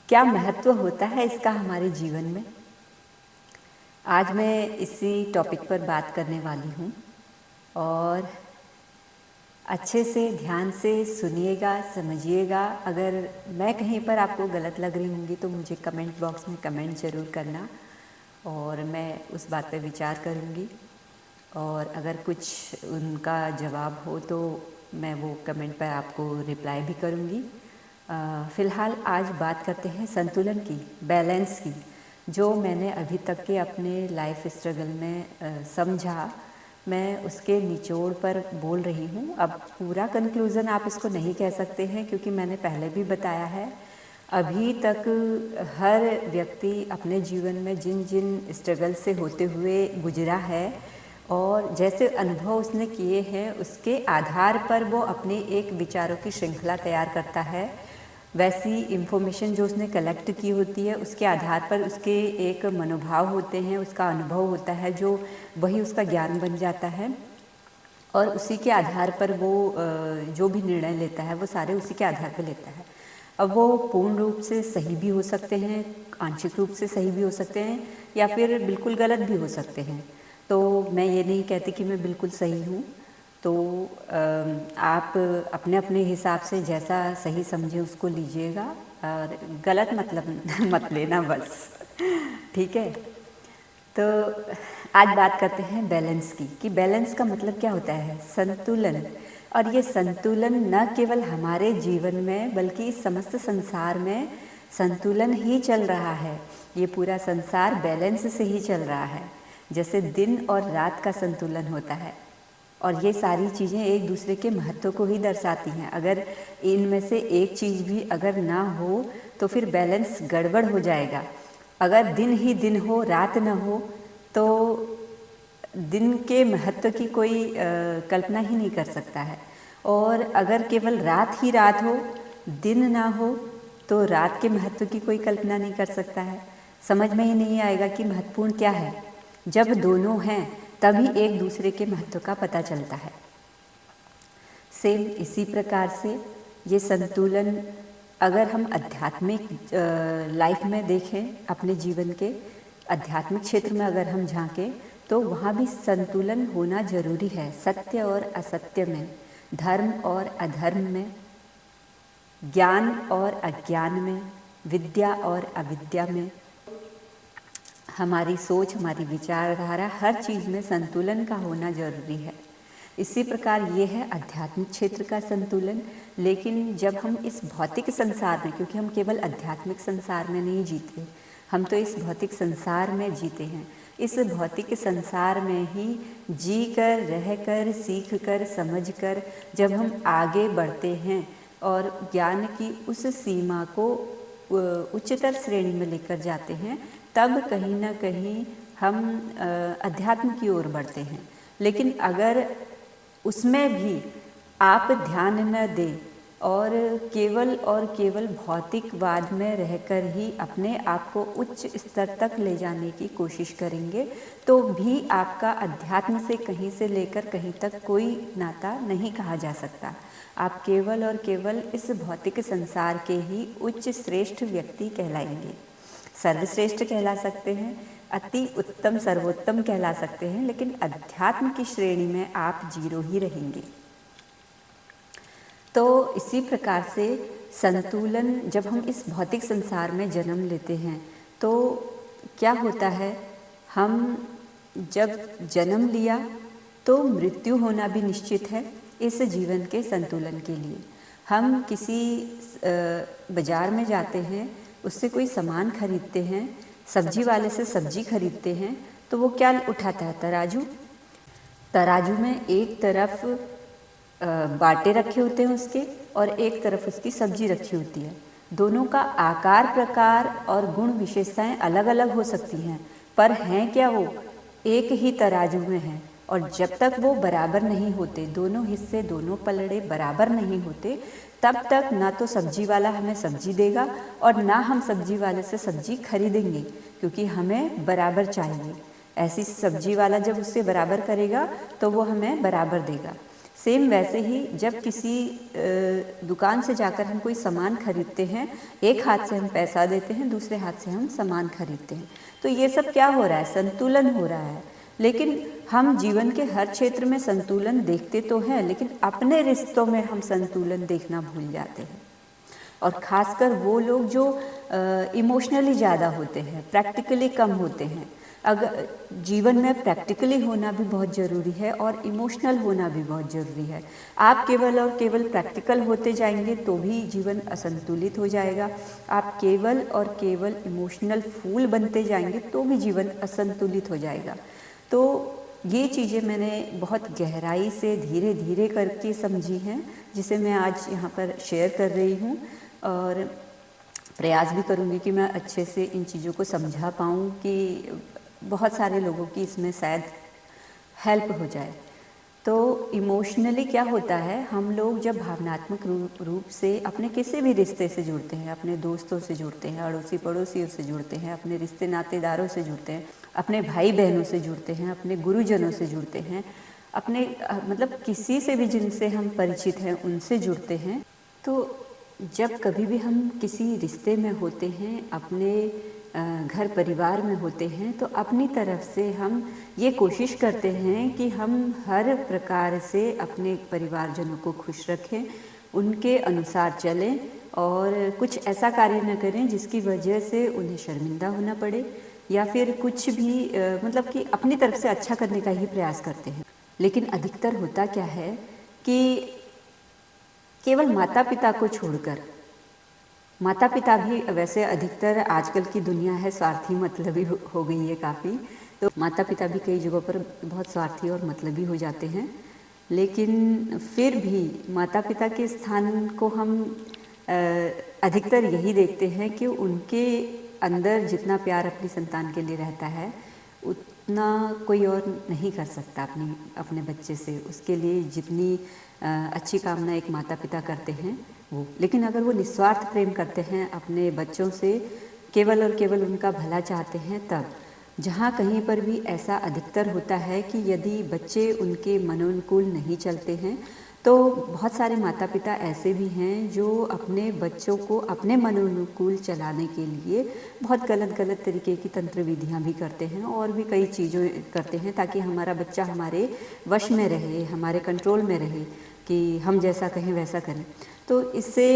क्या महत्व होता है इसका हमारे जीवन में। आज मैं इसी टॉपिक पर बात करने वाली हूँ और अच्छे से ध्यान से सुनिएगा, समझिएगा। अगर मैं कहीं पर आपको गलत लग रही होंगी तो मुझे कमेंट बॉक्स में कमेंट ज़रूर करना और मैं उस बात पर विचार करूँगी। और अगर कुछ उनका जवाब हो तो मैं वो कमेंट पर आपको रिप्लाई भी करूँगी। फ़िलहाल आज बात करते हैं संतुलन की, बैलेंस की, जो मैंने अभी तक के अपने लाइफ स्ट्रगल में समझा। मैं उसके निचोड़ पर बोल रही हूँ। अब पूरा कंक्लूज़न आप इसको नहीं कह सकते हैं क्योंकि मैंने पहले भी बताया है, अभी तक हर व्यक्ति अपने जीवन में जिन जिन स्ट्रगल से होते हुए गुजरा है और जैसे अनुभव उसने किए हैं उसके आधार पर वो अपने एक विचारों की श्रृंखला तैयार करता है। वैसी इन्फॉर्मेशन जो उसने कलेक्ट की होती है उसके आधार पर उसके एक मनोभाव होते हैं, उसका अनुभव होता है, जो वही उसका ज्ञान बन जाता है और उसी के आधार पर वो जो भी निर्णय लेता है वो सारे उसी के आधार पर लेता है। अब वो पूर्ण रूप से सही भी हो सकते हैं, आंशिक रूप से सही भी हो सकते हैं या फिर बिल्कुल गलत भी हो सकते हैं। तो मैं ये नहीं कहती कि मैं बिल्कुल सही हूँ। तो आप अपने अपने हिसाब से जैसा सही समझें उसको लीजिएगा और गलत मतलब मत लेना बस। ठीक है। तो आज बात करते हैं बैलेंस की, कि बैलेंस का मतलब क्या होता है, संतुलन। और ये संतुलन न केवल हमारे जीवन में बल्कि इस समस्त संसार में संतुलन ही चल रहा है। ये पूरा संसार बैलेंस से ही चल रहा है, जैसे दिन और रात का संतुलन होता है। और ये सारी चीज़ें एक दूसरे के महत्व को ही दर्शाती हैं। अगर इनमें से एक चीज़ भी अगर ना हो तो फिर बैलेंस गड़बड़ हो जाएगा। अगर दिन ही दिन हो, रात न हो, तो दिन के महत्व की कोई कल्पना ही नहीं कर सकता है। और अगर केवल रात ही रात हो, दिन ना हो, तो रात के महत्व की कोई कल्पना नहीं कर सकता है। समझ में ही नहीं आएगा कि महत्वपूर्ण क्या है। जब दोनों हैं तभी एक दूसरे के महत्व का पता चलता है। सेम इसी प्रकार से ये संतुलन अगर हम आध्यात्मिक लाइफ में देखें, अपने जीवन के आध्यात्मिक क्षेत्र में अगर हम झांकें तो वहाँ भी संतुलन होना जरूरी है। सत्य और असत्य में, धर्म और अधर्म में, ज्ञान और अज्ञान में, विद्या और अविद्या में, हमारी सोच, हमारी विचारधारा, हर चीज़ में संतुलन का होना जरूरी है। इसी प्रकार ये है आध्यात्मिक क्षेत्र का संतुलन। लेकिन जब हम इस भौतिक संसार में, क्योंकि हम केवल आध्यात्मिक संसार में नहीं जीते, हम तो इस भौतिक संसार में जीते हैं। इस भौतिक संसार में ही जी कर, रह कर, सीख कर, समझ कर जब हम आगे बढ़ते हैं और ज्ञान की उस सीमा को उच्चतर श्रेणी में लेकर जाते हैं, तब कहीं ना कहीं हम अध्यात्म की ओर बढ़ते हैं। लेकिन अगर उसमें भी आप ध्यान न दें और केवल भौतिकवाद में रहकर ही अपने आप को उच्च स्तर तक ले जाने की कोशिश करेंगे, तो भी आपका अध्यात्म से कहीं से लेकर कहीं तक कोई नाता नहीं कहा जा सकता। आप केवल और केवल इस भौतिक संसार के ही उच्च श्रेष्ठ व्यक्ति कहलाएंगे। सर्वश्रेष्ठ कहला सकते हैं, अति उत्तम, सर्वोत्तम कहला सकते हैं, लेकिन अध्यात्म की श्रेणी में आप जीरो ही रहेंगे। तो इसी प्रकार से संतुलन, जब हम इस भौतिक संसार में जन्म लेते हैं तो क्या होता है, हम जब जन्म लिया तो मृत्यु होना भी निश्चित है। इस जीवन के संतुलन के लिए हम किसी बाज़ार में जाते हैं, उससे कोई सामान खरीदते हैं, सब्जी वाले से सब्जी खरीदते हैं, तो वो क्या उठाता है, तराजू। तराजू में एक तरफ बाटे रखे होते हैं उसके और एक तरफ उसकी सब्जी रखी होती है। दोनों का आकार, प्रकार और गुण विशेषताएं अलग अलग हो सकती हैं, पर हैं क्या वो एक ही तराजू में हैं। और जब तक वो बराबर नहीं होते, दोनों हिस्से, दोनों पलड़े बराबर नहीं होते, तब तक ना तो सब्जी वाला हमें सब्जी देगा और ना हम सब्जी वाले से सब्जी खरीदेंगे, क्योंकि हमें बराबर चाहिए। ऐसी सब्जी वाला जब उससे बराबर करेगा तो वो हमें बराबर देगा। सेम वैसे ही जब किसी दुकान से जाकर हम कोई सामान खरीदते हैं, एक हाथ से हम पैसा देते हैं, दूसरे हाथ से हम सामान खरीदते हैं, तो ये सब क्या हो रहा है, संतुलन हो रहा है। लेकिन हम जीवन के हर क्षेत्र में संतुलन देखते तो हैं, लेकिन अपने रिश्तों में हम संतुलन देखना भूल जाते हैं। और ख़ासकर वो लोग जो इमोशनली ज़्यादा होते हैं, प्रैक्टिकली कम होते हैं। अगर जीवन में प्रैक्टिकली होना भी बहुत ज़रूरी है और इमोशनल होना भी बहुत ज़रूरी है। आप केवल और केवल प्रैक्टिकल होते जाएंगे तो भी जीवन असंतुलित हो जाएगा। आप केवल और केवल इमोशनल फूल बनते जाएंगे तो भी जीवन असंतुलित हो जाएगा। तो ये चीज़ें मैंने बहुत गहराई से धीरे धीरे करके समझी हैं, जिसे मैं आज यहाँ पर शेयर कर रही हूँ और प्रयास भी करूँगी कि मैं अच्छे से इन चीज़ों को समझा पाऊँ कि बहुत सारे लोगों की इसमें शायद हेल्प हो जाए। तो इमोशनली क्या होता है, हम लोग जब भावनात्मक रूप से अपने किसी भी रिश्ते से जुड़ते हैं, अपने दोस्तों से जुड़ते हैं, अड़ोसी पड़ोसियों से जुड़ते हैं, अपने रिश्ते नातेदारों से जुड़ते हैं, अपने भाई बहनों से जुड़ते हैं, अपने गुरुजनों से जुड़ते हैं, अपने मतलब किसी से भी जिनसे हम परिचित हैं उनसे जुड़ते हैं। तो जब कभी भी हम किसी रिश्ते में होते हैं, अपने घर परिवार में होते हैं, तो अपनी तरफ से हम ये कोशिश करते हैं कि हम हर प्रकार से अपने परिवारजनों को खुश रखें, उनके अनुसार चलें और कुछ ऐसा कार्य न करें जिसकी वजह से उन्हें शर्मिंदा होना पड़े, या फिर कुछ भी मतलब कि अपनी तरफ से अच्छा करने का ही प्रयास करते हैं। लेकिन अधिकतर होता क्या है कि केवल माता पिता को छोड़कर, माता पिता भी वैसे अधिकतर आजकल की दुनिया है स्वार्थी मतलबी हो गई है काफ़ी, तो माता पिता भी कई जगहों पर बहुत स्वार्थी और मतलबी हो जाते हैं। लेकिन फिर भी माता पिता के स्थान को हम अधिकतर यही देखते हैं कि उनके अंदर जितना प्यार अपनी संतान के लिए रहता है उतना कोई और नहीं कर सकता अपने बच्चे से। उसके लिए जितनी अच्छी कामना एक माता पिता करते हैं वो, लेकिन अगर वो निस्वार्थ प्रेम करते हैं अपने बच्चों से, केवल और केवल उनका भला चाहते हैं, तब जहाँ कहीं पर भी ऐसा अधिकतर होता है कि यदि बच्चे उनके मनोनुकूल नहीं चलते हैं, तो बहुत सारे माता पिता ऐसे भी हैं जो अपने बच्चों को अपने मनोनुकूल चलाने के लिए बहुत गलत गलत तरीके की तंत्र विधियाँ भी करते हैं और भी कई चीज़ें करते हैं ताकि हमारा बच्चा हमारे वश में रहे, हमारे कंट्रोल में रहे, कि हम जैसा कहें वैसा करें। तो इससे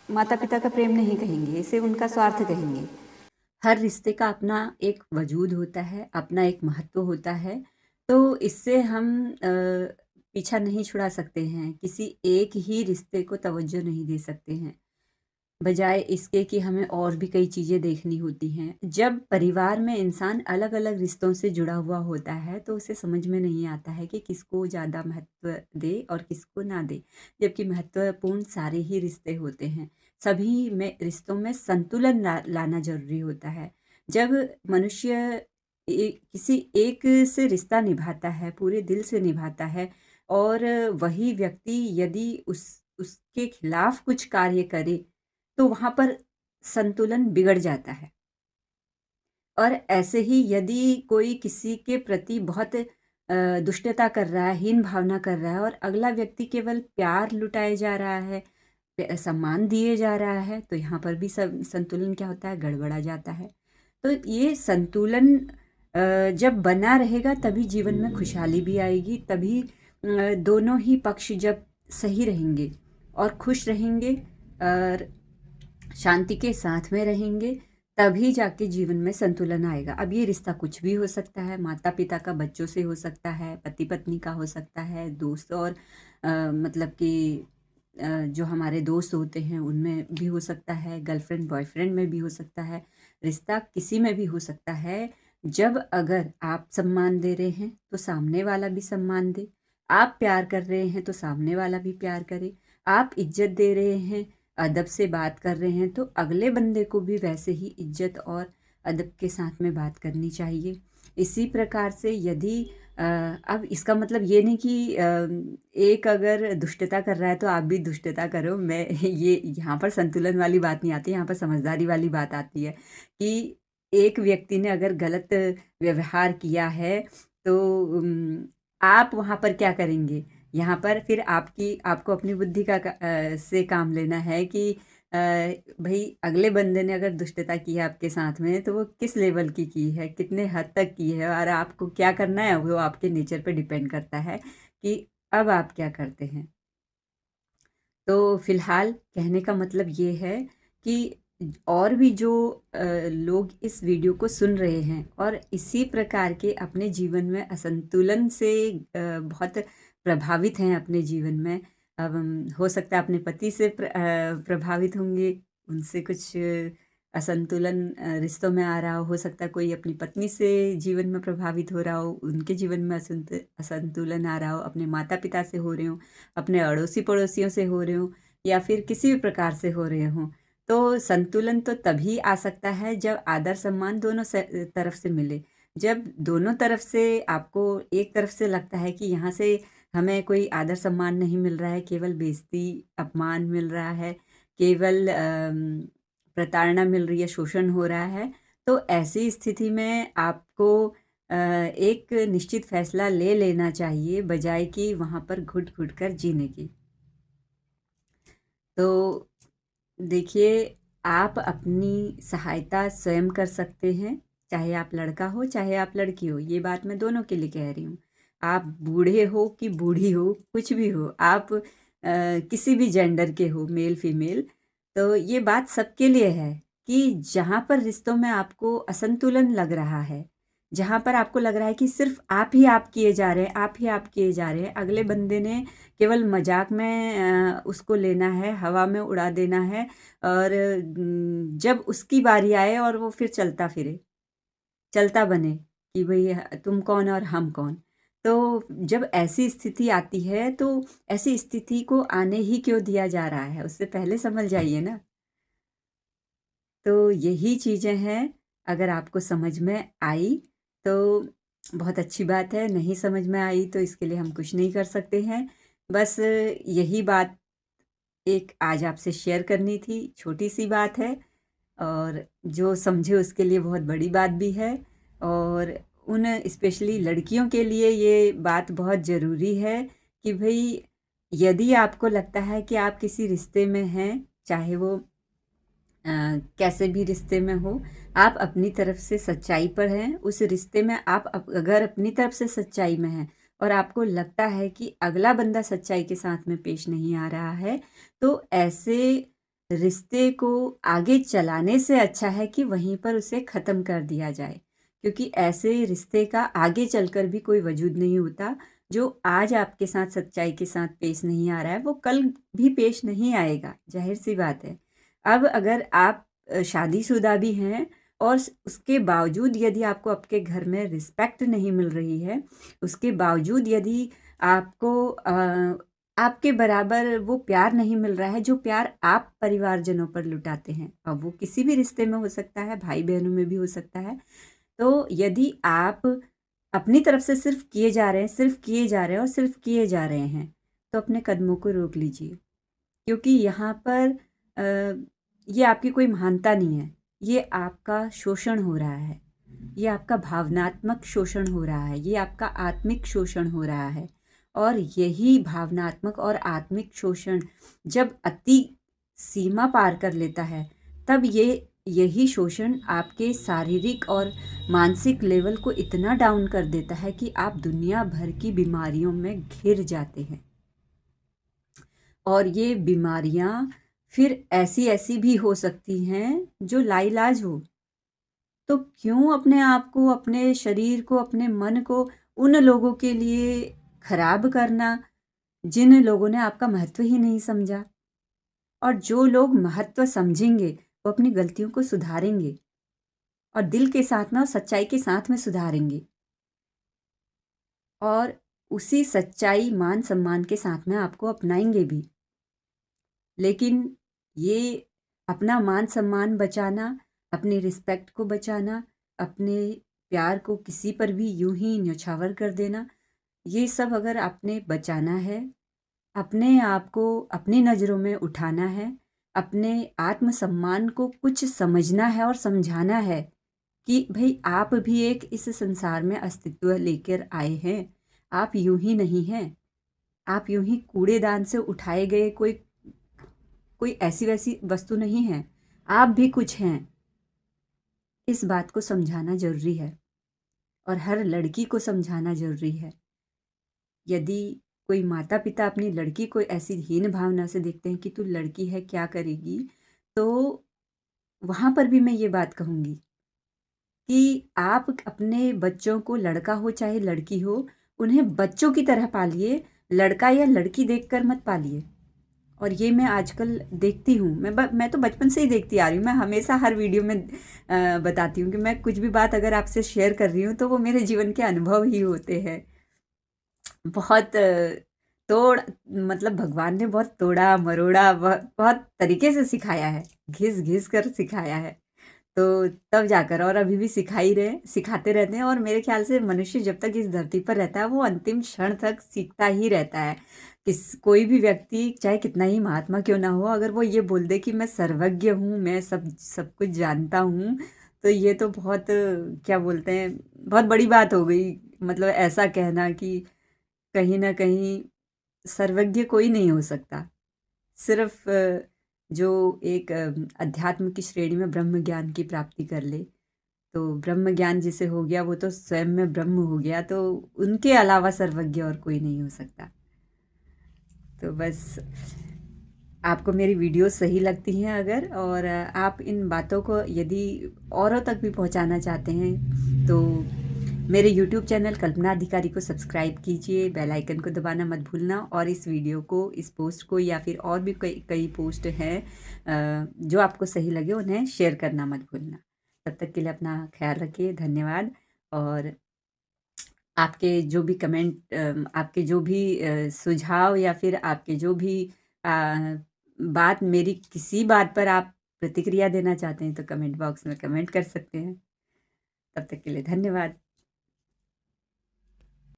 माता पिता का प्रेम नहीं कहेंगे, इसे उनका स्वार्थ कहेंगे। हर रिश्ते का अपना एक वजूद होता है, अपना एक महत्व होता है, तो इससे हम पीछा नहीं छुड़ा सकते हैं, किसी एक ही रिश्ते को तवज्जो नहीं दे सकते हैं, बजाय इसके कि हमें और भी कई चीज़ें देखनी होती हैं। जब परिवार में इंसान अलग-अलग रिश्तों से जुड़ा हुआ होता है, तो उसे समझ में नहीं आता है कि किसको ज़्यादा महत्व दे और किसको ना दे, जबकि महत्वपूर्ण सारे ही रिश्ते होते हैं। सभी में रिश्तों में संतुलन लाना ज़रूरी होता है। जब मनुष्य किसी एक से रिश्ता निभाता है, पूरे दिल से निभाता है और वही व्यक्ति यदि उसके खिलाफ कुछ कार्य करे, तो वहाँ पर संतुलन बिगड़ जाता है। और ऐसे ही यदि कोई किसी के प्रति बहुत दुष्टता कर रहा है, हीन भावना कर रहा है और अगला व्यक्ति केवल प्यार लुटाए जा रहा है, सम्मान दिए जा रहा है, तो यहाँ पर भी संतुलन क्या होता है, गड़बड़ा जाता है। तो ये संतुलन जब बना रहेगा तभी जीवन में खुशहाली भी आएगी, तभी दोनों ही पक्ष जब सही रहेंगे और खुश रहेंगे और शांति के साथ में रहेंगे, तभी जाके जीवन में संतुलन आएगा। अब ये रिश्ता कुछ भी हो सकता है, माता-पिता का बच्चों से हो सकता है, पति-पत्नी का हो सकता है, दोस्त और मतलब कि जो हमारे दोस्त होते हैं उनमें भी हो सकता है, गर्लफ्रेंड बॉयफ्रेंड में भी हो सकता है, रिश्ता किसी में भी हो सकता है। जब अगर आप सम्मान दे रहे हैं, तो सामने वाला भी सम्मान दे। आप प्यार कर रहे हैं, तो सामने वाला भी प्यार करे। आप इज़्ज़त दे रहे हैं, अदब से बात कर रहे हैं, तो अगले बंदे को भी वैसे ही इज्जत और अदब के साथ में बात करनी चाहिए। इसी प्रकार से यदि अब इसका मतलब ये नहीं कि एक अगर दुष्टता कर रहा है तो आप भी दुष्टता करो, मैं ये यहाँ पर संतुलन वाली बात नहीं आती, यहाँ पर समझदारी वाली बात आती है कि एक व्यक्ति ने अगर गलत व्यवहार किया है तो आप वहाँ पर क्या करेंगे यहाँ पर फिर आपको अपनी बुद्धि से काम लेना है कि भाई अगले बंदे ने अगर दुष्टता की है आपके साथ में तो वो किस लेवल की है, कितने हद तक की है, और आपको क्या करना है वो आपके नेचर पे डिपेंड करता है कि अब आप क्या करते हैं। तो फिलहाल कहने का मतलब ये है कि और भी जो लोग इस वीडियो को सुन रहे हैं और इसी प्रकार के अपने जीवन में असंतुलन से बहुत प्रभावित हैं अपने जीवन में। अब हो सकता है अपने पति से प्रभावित होंगे, उनसे कुछ असंतुलन रिश्तों में आ रहा हो सकता है कोई अपनी पत्नी से जीवन में प्रभावित हो रहा हो, उनके जीवन में असंतुलन आ रहा हो, अपने माता पिता से हो रहे हो, अपने अड़ोसी पड़ोसियों से हो रहे हो, या फिर किसी भी प्रकार से हो रहे हों। तो संतुलन तो तभी आ सकता है जब आदर सम्मान दोनों तरफ से मिले। जब दोनों तरफ से आपको एक तरफ से लगता है कि यहाँ से हमें कोई आदर सम्मान नहीं मिल रहा है, केवल बेइज्जती अपमान मिल रहा है, केवल प्रताड़ना मिल रही है, शोषण हो रहा है, तो ऐसी स्थिति में आपको एक निश्चित फैसला ले लेना चाहिए बजाय कि वहाँ पर घुट-घुट कर जीने की। तो देखिए, आप अपनी सहायता स्वयं कर सकते हैं, चाहे आप लड़का हो, चाहे आप लड़की हो, ये बात मैं दोनों के लिए कह रही हूँ। आप बूढ़े हो कि बूढ़ी हो, कुछ भी हो, आप किसी भी जेंडर के हो, मेल फीमेल, तो ये बात सबके लिए है कि जहाँ पर रिश्तों में आपको असंतुलन लग रहा है, जहाँ पर आपको लग रहा है कि सिर्फ़ आप ही आप किए जा रहे हैं, आप ही आप किए जा रहे हैं, अगले बंदे ने केवल मजाक में उसको लेना है, हवा में उड़ा देना है, और जब उसकी बारी आए और वो फिर चलता फिरे, चलता बने कि भई तुम कौन और हम कौन। तो जब ऐसी स्थिति आती है तो ऐसी स्थिति को आने ही क्यों दिया जा रहा है, उससे पहले समझ जाइए ना। तो यही चीज़ें हैं, अगर आपको समझ में आई तो बहुत अच्छी बात है, नहीं समझ में आई तो इसके लिए हम कुछ नहीं कर सकते हैं। बस यही बात एक आज आपसे शेयर करनी थी, छोटी-सी बात है, और जो समझे उसके लिए बहुत बड़ी बात भी है, और उन स्पेशली लड़कियों के लिए ये बात बहुत ज़रूरी है कि भई यदि आपको लगता है कि आप किसी रिश्ते में हैं, चाहे वो कैसे भी रिश्ते में हो, आप अपनी तरफ से सच्चाई पर हैं, उस रिश्ते में आप अगर अपनी तरफ से सच्चाई में हैं और आपको लगता है कि अगला बंदा सच्चाई के साथ में पेश नहीं आ रहा है, तो ऐसे रिश्ते को आगे चलाने से अच्छा है कि वहीं पर उसे ख़त्म कर दिया जाए। क्योंकि ऐसे रिश्ते का आगे चलकर भी कोई वजूद नहीं होता, जो आज आपके साथ सच्चाई के साथ पेश नहीं आ रहा है, वो कल भी पेश नहीं आएगा, ज़ाहिर-सी बात है। अब अगर आप शादीशुदा भी हैं और उसके बावजूद यदि आपको आपके घर में रिस्पेक्ट नहीं मिल रही है, उसके बावजूद यदि आपको आपके बराबर वो प्यार नहीं मिल रहा है जो प्यार आप परिवारजनों पर लुटाते हैं, अब वो किसी भी रिश्ते में हो सकता है, भाई बहनों में भी हो सकता है। तो यदि आप अपनी तरफ से सिर्फ किए जा रहे हैं, सिर्फ किए जा रहे हैं और सिर्फ किए जा रहे हैं, तो अपने कदमों को रोक लीजिए। क्योंकि यहाँ पर ये आपकी कोई महानता नहीं है, ये आपका शोषण हो रहा है, ये आपका भावनात्मक शोषण हो रहा है, ये आपका आत्मिक शोषण हो रहा है, और यही भावनात्मक और आत्मिक शोषण जब अति सीमा पार कर लेता है, तब यही शोषण आपके शारीरिक और मानसिक लेवल को इतना डाउन कर देता है कि आप दुनिया भर की बीमारियों में घिर जाते हैं। और ये बीमारियाँ फिर ऐसी-ऐसी भी हो सकती हैं जो लाइलाज हो। तो क्यों अपने आप को, अपने शरीर को, अपने मन को उन लोगों के लिए खराब करना, जिन लोगों ने आपका महत्व ही नहीं समझा। और जो लोग महत्व समझेंगे, वो अपनी गलतियों को सुधारेंगे और दिल के साथ में और सच्चाई के साथ में सुधारेंगे। और उसी सच्चाई, मान-सम्मान के साथ में आपको अपनाएँगे भी। लेकिन ये अपना मान-सम्मान बचाना, अपनी रिस्पेक्ट को बचाना, अपने प्यार को किसी पर भी यूँ ही न्यौछावर कर देना, ये सब अगर आपने बचाना है, अपने आप को अपनी नज़रों में उठाना है, अपने आत्मसम्मान को कुछ समझना है और समझाना है कि भई आप भी एक इस संसार में अस्तित्व लेकर आए हैं, आप यूँ ही नहीं हैं। आप यूं ही कूड़ेदान से उठाए गए कोई कोई ऐसी वैसी वस्तु नहीं है। आप भी कुछ हैं। इस बात को समझाना ज़रूरी है और हर लड़की को समझाना ज़रूरी है। यदि कोई माता-पिता अपनी लड़की को ऐसी हीन भावना से देखते हैं कि तू लड़की है, क्या करेगी? तो वहाँ पर भी मैं ये बात कहूँगी कि आप अपने बच्चों को, लड़का हो चाहे लड़की हो, उन्हें बच्चों की तरह पालिए, लड़का या लड़की देखकर मत पालिए। और ये मैं आजकल देखती हूँ, मैं तो बचपन से ही देखती आ रही हूँ। मैं हमेशा हर वीडियो में बताती हूँ कि मैं कुछ भी बात अगर आपसे शेयर कर रही हूँ तो वो मेरे जीवन के अनुभव ही होते हैं। बहुत तोड़ मतलब भगवान ने बहुत तोड़ा मरोड़ा, बहुत तरीके से सिखाया है, घिस घिस कर सिखाया है। तो तब जाकर, और अभी भी सिखाते रहते हैं, और मेरे ख्याल से मनुष्य जब तक इस धरती पर रहता है वो अंतिम क्षण तक सीखता ही रहता है। कोई भी व्यक्ति चाहे कितना ही महात्मा क्यों ना हो, अगर वो ये बोल दे कि मैं सर्वज्ञ हूँ, मैं सब सब कुछ जानता हूँ, तो ये तो बहुत क्या बोलते हैं, बहुत बड़ी बात हो गई। मतलब ऐसा कहना कि कहीं ना कहीं सर्वज्ञ कोई नहीं हो सकता। सिर्फ जो एक अध्यात्म की श्रेणी में ब्रह्म ज्ञान की प्राप्ति कर ले, तो ब्रह्म ज्ञान जिसे हो गया वो तो स्वयं में ब्रह्म हो गया, तो उनके अलावा सर्वज्ञ और कोई नहीं हो सकता। तो बस आपको मेरी वीडियो सही लगती हैं अगर, और आप इन बातों को यदि औरों तक भी पहुंचाना चाहते हैं, तो मेरे यूट्यूब चैनल कल्पना अधिकारी को सब्सक्राइब कीजिए, बेल आइकन को दबाना मत भूलना, और इस वीडियो को, इस पोस्ट को, या फिर और भी कई कई पोस्ट हैं जो आपको सही लगे उन्हें शेयर करना मत भूलना। तब तक के लिए अपना ख्याल रखिए। धन्यवाद। और आपके जो भी कमेंट, आपके जो भी सुझाव, या फिर आपके जो भी बात, मेरी किसी बात पर आप प्रतिक्रिया देना चाहते हैं, तो कमेंट बॉक्स में कमेंट कर सकते हैं। तब तक के लिए धन्यवाद।